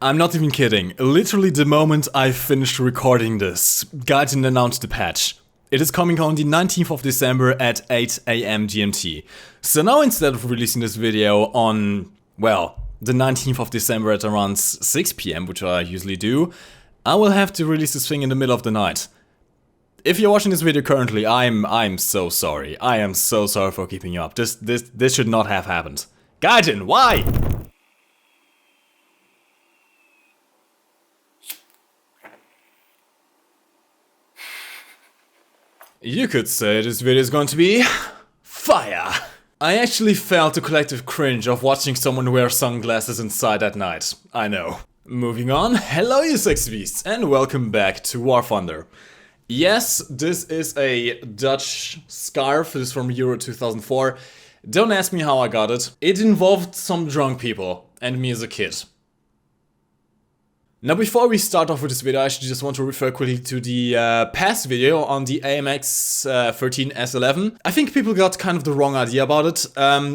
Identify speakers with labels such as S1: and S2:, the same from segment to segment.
S1: I'm not even kidding. Literally the moment I finished recording this, Gaijin announced the patch. It is coming on the 19th of December at 8 AM GMT. So now instead of releasing this video on, well, the 19th of December at around 6 PM, which I usually do, I will have to release this thing in the middle of the night. If you're watching this video currently, I'm so sorry. I am so sorry for keeping you up. This should not have happened. Gaijin, why? You could say this video is going to be fire. I actually felt the collective cringe of watching someone wear sunglasses inside at night. I know. Moving on, hello you sex beasts and welcome back to War Thunder. Yes, this is a Dutch scarf. This is from Euro 2004. Don't ask me how I got it. It involved some drunk people and me as a kid. Now before we start off with this video, I actually just want to refer quickly to the past video on the AMX13S11. I think people got kind of the wrong idea about it.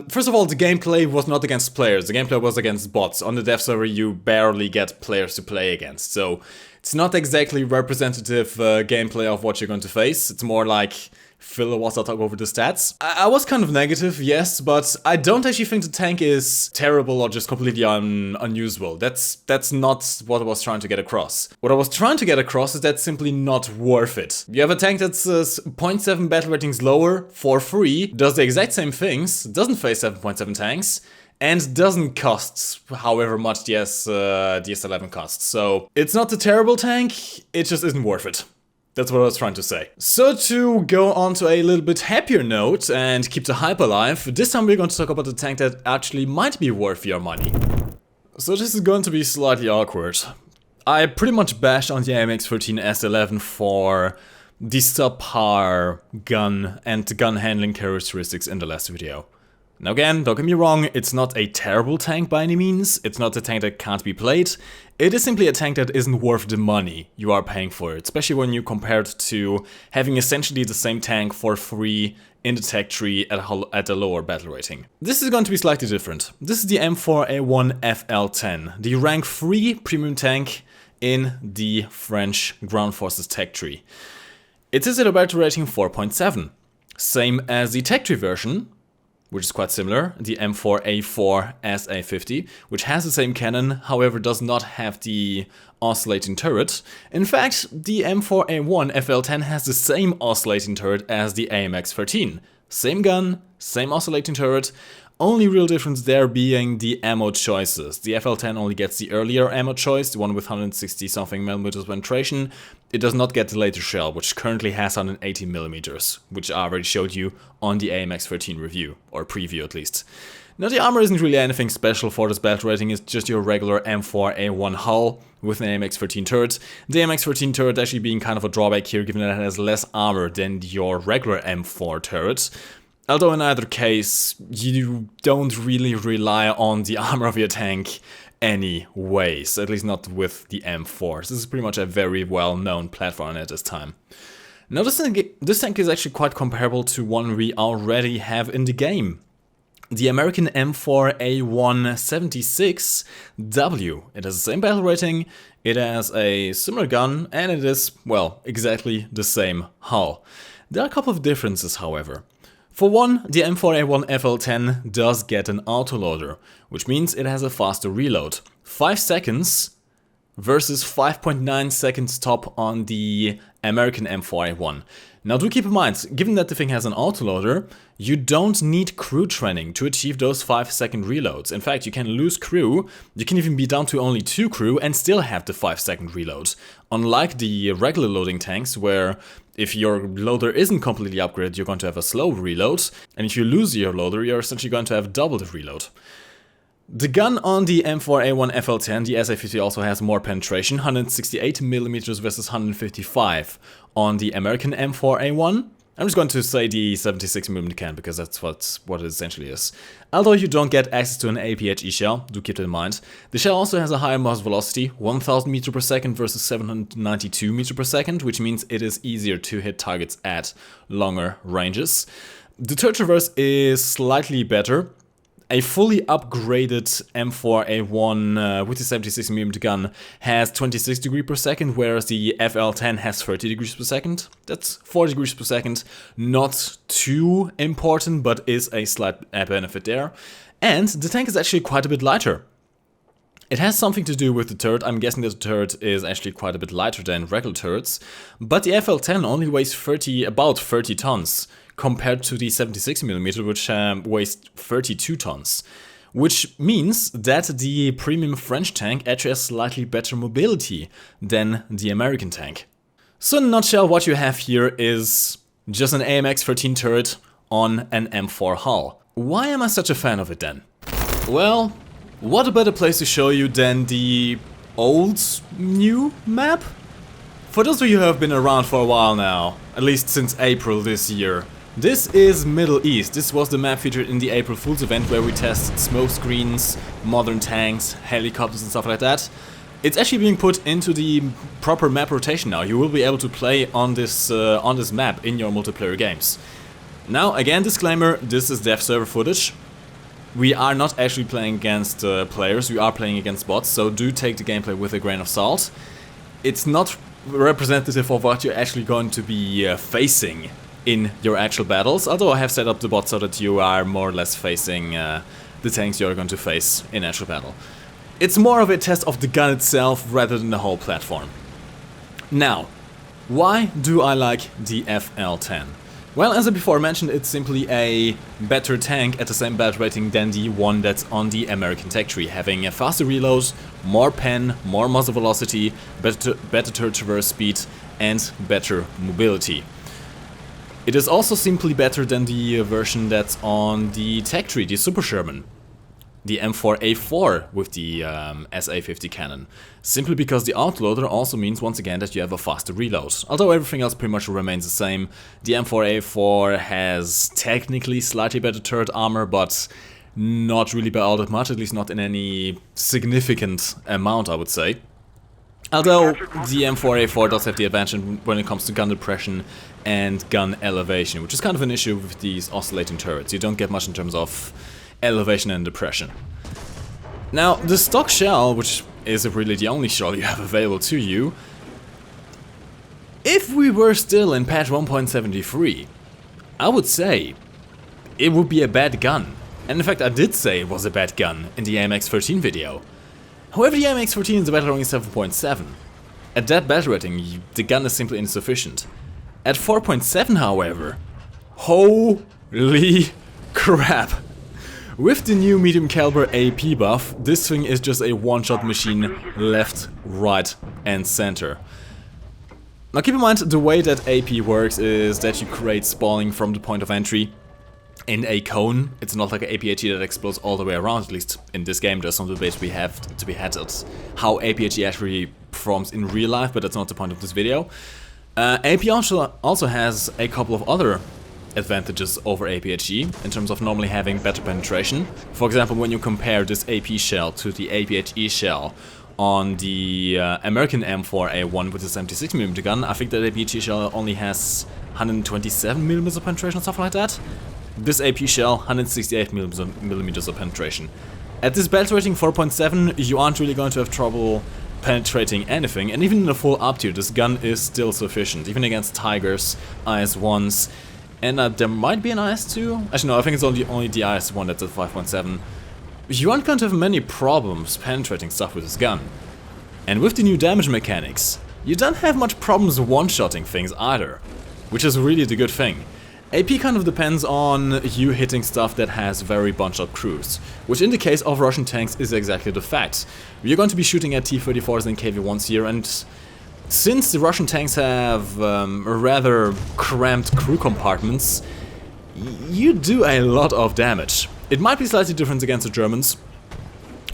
S1: First of all, the gameplay was not against players, the gameplay was against bots. On the dev server you barely get players to play against, so it's not exactly representative gameplay of what you're going to face. It's more like filler was I'll talk over the stats. I was kind of negative, yes, but I don't actually think the tank is terrible or just completely unusable. That's not what I was trying to get across. What I was trying to get across is that's simply not worth it. You have a tank that's 0.7 battle ratings lower for free, does the exact same things, doesn't face 7.7 tanks, and doesn't cost however much the S11 costs. So it's not a terrible tank, it just isn't worth it. That's what I was trying to say. So to go on to a little bit happier note and keep the hype alive, this time we're going to talk about the tank that actually might be worth your money. So this is going to be slightly awkward. I pretty much bashed on the AMX13S11 for the subpar gun and gun handling characteristics in the last video. Now again, don't get me wrong, it's not a terrible tank by any means, it's not a tank that can't be played, it is simply a tank that isn't worth the money you are paying for it, especially when you compare it to having essentially the same tank for free in the tech tree at a lower battle rating. This is going to be slightly different. This is the M4A1 FL10, the rank 3 premium tank in the French Ground Forces tech tree. It is at a battle rating 4.7, same as the tech tree version, which is quite similar, the M4A4 SA50, which has the same cannon, however does not have the oscillating turret. In fact, the M4A1 FL10 has the same oscillating turret as the AMX13. Same gun, same oscillating turret, only real difference there being the ammo choices. The FL10 only gets the earlier ammo choice, the one with 160 something millimeters penetration. It does not get the later shell, which currently has 180 millimeters, which I already showed you on the AMX13 review, or preview at least. Now the armor isn't really anything special for this battle rating, it's just your regular M4A1 hull with an AMX13 turret. The AMX13 turret actually being kind of a drawback here, given that it has less armor than your regular M4 turret. Although in either case, you don't really rely on the armor of your tank anyways, at least not with the M4s. This is pretty much a very well-known platform at this time. Now this tank is actually quite comparable to one we already have in the game. The American M4A176W. It has the same battle rating, it has a similar gun, and it is, well, exactly the same hull. There are a couple of differences, however. For one, the M4A1 FL10 does get an autoloader, which means it has a faster reload. 5 seconds versus 5.9 seconds top on the American M4A1. Now do keep in mind, given that the thing has an autoloader, you don't need crew training to achieve those 5-second reloads. In fact, you can lose crew, you can even be down to only 2 crew and still have the 5-second reload. Unlike the regular loading tanks, where if your loader isn't completely upgraded, you're going to have a slow reload, and if you lose your loader, you're essentially going to have double the reload. The gun on the M4A1 FL10, the SA50, also has more penetration, 168mm versus 155 on the American M4A1. I'm just going to say the 76mm can, because that's what it essentially is. Although you don't get access to an APHE shell, do keep that in mind. The shell also has a higher burst velocity, 1000 meters per second versus 792 meters per second, which means it is easier to hit targets at longer ranges. The turret traverse is slightly better, A fully upgraded M4A1 with the 76mm gun has 26 degrees per second, whereas the FL10 has 30 degrees per second. That's 4 degrees per second. Not too important, but is a slight benefit there. And the tank is actually quite a bit lighter. It has something to do with the turret. I'm guessing that the turret is actually quite a bit lighter than regular turrets. But the FL10 only weighs about 30 tons. Compared to the 76mm, which weighs 32 tons. Which means that the premium French tank actually has slightly better mobility than the American tank. So in a nutshell, what you have here is just an AMX13 turret on an M4 hull. Why am I such a fan of it then? Well, what a better place to show you than the old new map? For those of you who have been around for a while now, at least since April this year, this is Middle East. This was the map featured in the April Fool's event where we tested smoke screens, modern tanks, helicopters and stuff like that. It's actually being put into the proper map rotation now. You will be able to play on this map in your multiplayer games. Now, again, disclaimer, this is dev server footage. We are not actually playing against players, we are playing against bots, so do take the gameplay with a grain of salt. It's not representative of what you're actually going to be facing in your actual battles, although I have set up the bot so that you are more or less facing the tanks you're going to face in actual battle. It's more of a test of the gun itself rather than the whole platform. Now, why do I like the FL10? Well, as I before mentioned, it's simply a better tank at the same battle rating than the one that's on the American tech tree, having a faster reload, more pen, more muzzle velocity, better turret traverse speed, and better mobility. It is also simply better than the version that's on the tech tree, the Super Sherman. The M4A4 with the SA50 cannon. Simply because the autoloader also means once again that you have a faster reload. Although everything else pretty much remains the same. The M4A4 has technically slightly better turret armor, but not really by all that much, at least not in any significant amount, I would say. Although the M4A4 does have the advantage when it comes to gun depression and gun elevation, which is kind of an issue with these oscillating turrets. You don't get much in terms of elevation and depression. Now, the stock shell, which is really the only shell you have available to you, if we were still in patch 1.73, I would say it would be a bad gun. And in fact, I did say it was a bad gun in the AMX13 video. However, the AMX13 is a battle rating 7.7. At that battle rating, the gun is simply insufficient. At 4.7, however, holy crap! With the new medium caliber AP buff, this thing is just a one-shot machine left, right and center. Now keep in mind, the way that AP works is that you create spawning from the point of entry in a cone. It's not like an APHE that explodes all the way around, at least in this game. There's some debate we have to be had at how APHE actually performs in real life, but that's not the point of this video. AP also has a couple of other advantages over APHE in terms of normally having better penetration. For example, when you compare this AP shell to the APHE shell on the American M4A1 with the 76mm gun, I think that APHE shell only has 127mm of penetration or something like that. This AP shell, 168mm of penetration. At this battle rating 4.7, you aren't really going to have trouble penetrating anything, and even in the full up tier, this gun is still sufficient, even against Tigers, IS-1s, and there might be an IS-2? Actually no, I think it's only the IS-1 that's at 5.7. You aren't going to have many problems penetrating stuff with this gun. And with the new damage mechanics, you don't have much problems one-shotting things either, which is really the good thing. AP kind of depends on you hitting stuff that has very bunched-up crews, which in the case of Russian tanks is exactly the fact. You're going to be shooting at T-34s and KV-1s here, and since the Russian tanks have rather cramped crew compartments, you do a lot of damage. It might be slightly different against the Germans.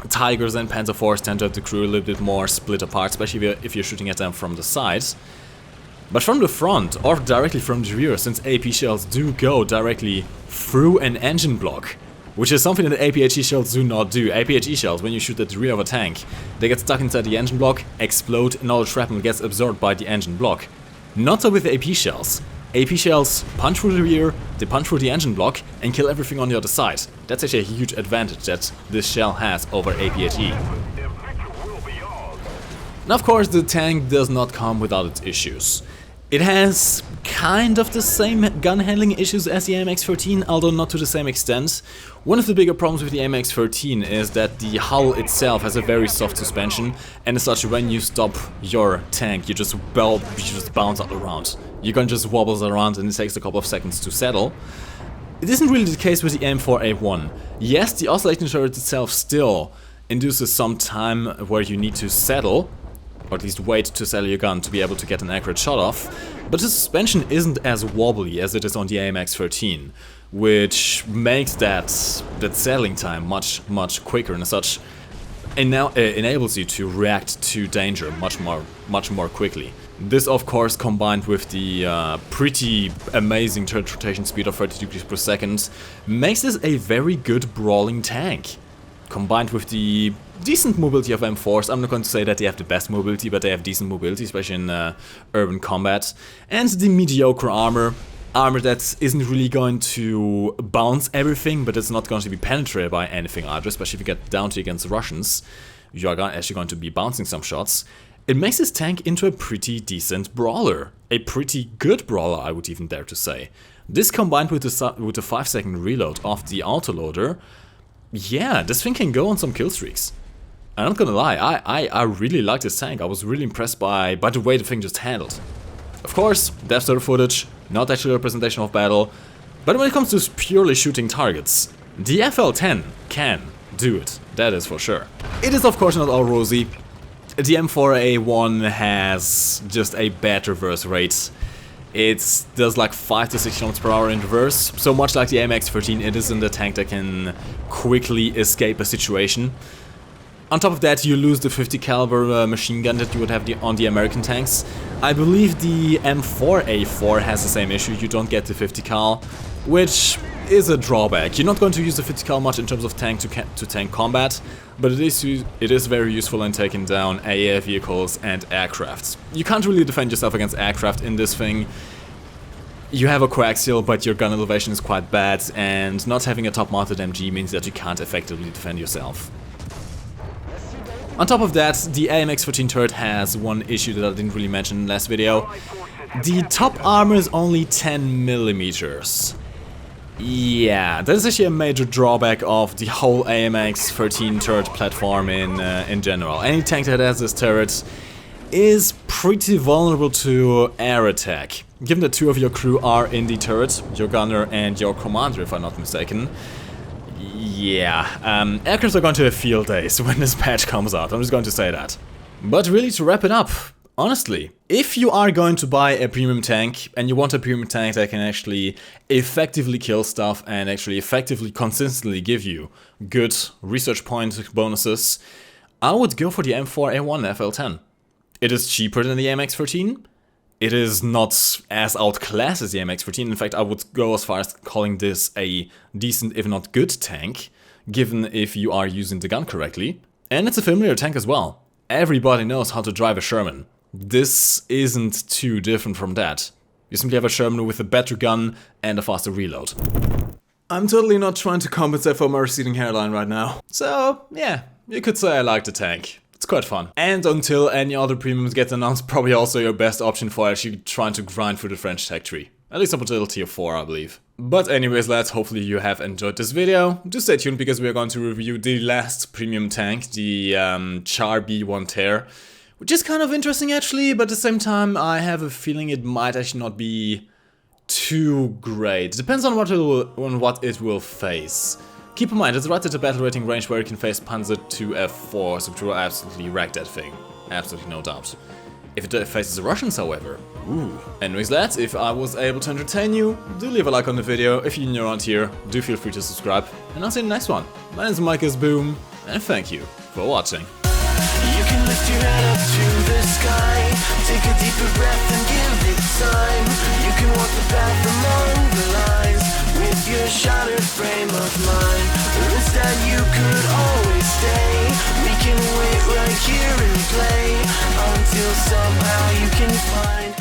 S1: Tigers and Panzer IVs tend to have the crew a little bit more split apart, especially if you're shooting at them from the sides. But from the front, or directly from the rear, since AP shells do go directly through an engine block, which is something that APHE shells do not do. APHE shells, when you shoot at the rear of a tank, they get stuck inside the engine block, explode, and all the shrapnel gets absorbed by the engine block. Not so with AP shells. AP shells punch through the rear, they punch through the engine block, and kill everything on the other side. That's actually a huge advantage that this shell has over APHE. Now of course the tank does not come without its issues. It has kind of the same gun handling issues as the AMX-13, although not to the same extent. One of the bigger problems with the AMX-13 is that the hull itself has a very soft suspension, and as such when you stop your tank you just bounce all around. Your gun just wobbles around and it takes a couple of seconds to settle. It isn't really the case with the M4A1. Yes, the oscillating turret itself still induces some time where you need to settle, or at least wait to settle your gun to be able to get an accurate shot off, but the suspension isn't as wobbly as it is on the AMX-13, which makes that settling time much quicker, and as such enables you to react to danger much more quickly. This of course combined with the pretty amazing turret rotation speed of 30 degrees per second makes this a very good brawling tank. Combined with the decent mobility of M4s, I'm not going to say that they have the best mobility, but they have decent mobility, especially in urban combat. And the mediocre armor that isn't really going to bounce everything, but it's not going to be penetrated by anything either, especially if you get down to against Russians. You are actually going to be bouncing some shots. It makes this tank into a pretty decent brawler. A pretty good brawler, I would even dare to say. This combined with the 5-second reload of the autoloader, yeah, this thing can go on some kill streaks. I'm not gonna lie, I really like this tank. I was really impressed by the way the thing just handled. Of course, Death Star footage, not actually a representation of battle, but when it comes to purely shooting targets, the FL10 can do it, that is for sure. It is of course not all rosy. The M4A1 has just a bad reverse rate. It does like 5 to 6 km per hour in reverse, so much like the AMX-13 it isn't a tank that can quickly escape a situation. On top of that you lose the 50 caliber machine gun that you would have on the American tanks. I believe the M4A4 has the same issue, you don't get the 50 cal, which is a drawback. You're not going to use the 50 cal much in terms of tank to tank combat, but it is very useful in taking down AA vehicles and aircraft. You can't really defend yourself against aircraft in this thing. You have a coaxial, but your gun elevation is quite bad, and not having a top-mounted MG means that you can't effectively defend yourself. On top of that, the AMX-13 turret has one issue that I didn't really mention in the last video. The top armor is only 10 millimeters. Yeah, that is actually a major drawback of the whole AMX-13 turret platform in general. Any tank that has this turret is pretty vulnerable to air attack. Given that 2 of your crew are in the turret, your gunner and your commander if I'm not mistaken, yeah, aircrafts are going to have field days when this patch comes out, I'm just going to say that. But really, to wrap it up, honestly, if you are going to buy a premium tank and you want a premium tank that can actually effectively kill stuff and actually effectively consistently give you good research point bonuses, I would go for the M4A1 FL10. It is cheaper than the AMX-13. It is not as outclassed as the MX-13. In fact, I would go as far as calling this a decent, if not good tank, given if you are using the gun correctly. And it's a familiar tank as well. Everybody knows how to drive a Sherman. This isn't too different from that. You simply have a Sherman with a better gun and a faster reload. I'm totally not trying to compensate for my receding hairline right now. So, yeah, you could say I like the tank. It's quite fun. And until any other premiums get announced, probably also your best option for actually trying to grind through the French tech tree. At least up until Tier 4, I believe. But anyways, lads, hopefully you have enjoyed this video. Do stay tuned because we are going to review the last premium tank, the Char B1 Tier, which is kind of interesting actually, but at the same time I have a feeling it might actually not be too great. Depends on what it will face. Keep in mind, it's right at the battle rating range where you can face Panzer II F4, which will absolutely wreck that thing. Absolutely no doubt. If it faces the Russians, however, ooh. Anyways, lads, if I was able to entertain you, do leave a like on the video. If you're new around here, do feel free to subscribe. And I'll see you in the next one. My name is MikeGoesBoom, and thank you for watching.
S2: You can lift your head up to the sky, take a deeper breath and give it time. You can walk the path among the lines with your shattered frame of mind. Or instead you could always stay. We can wait right here and play until somehow you can find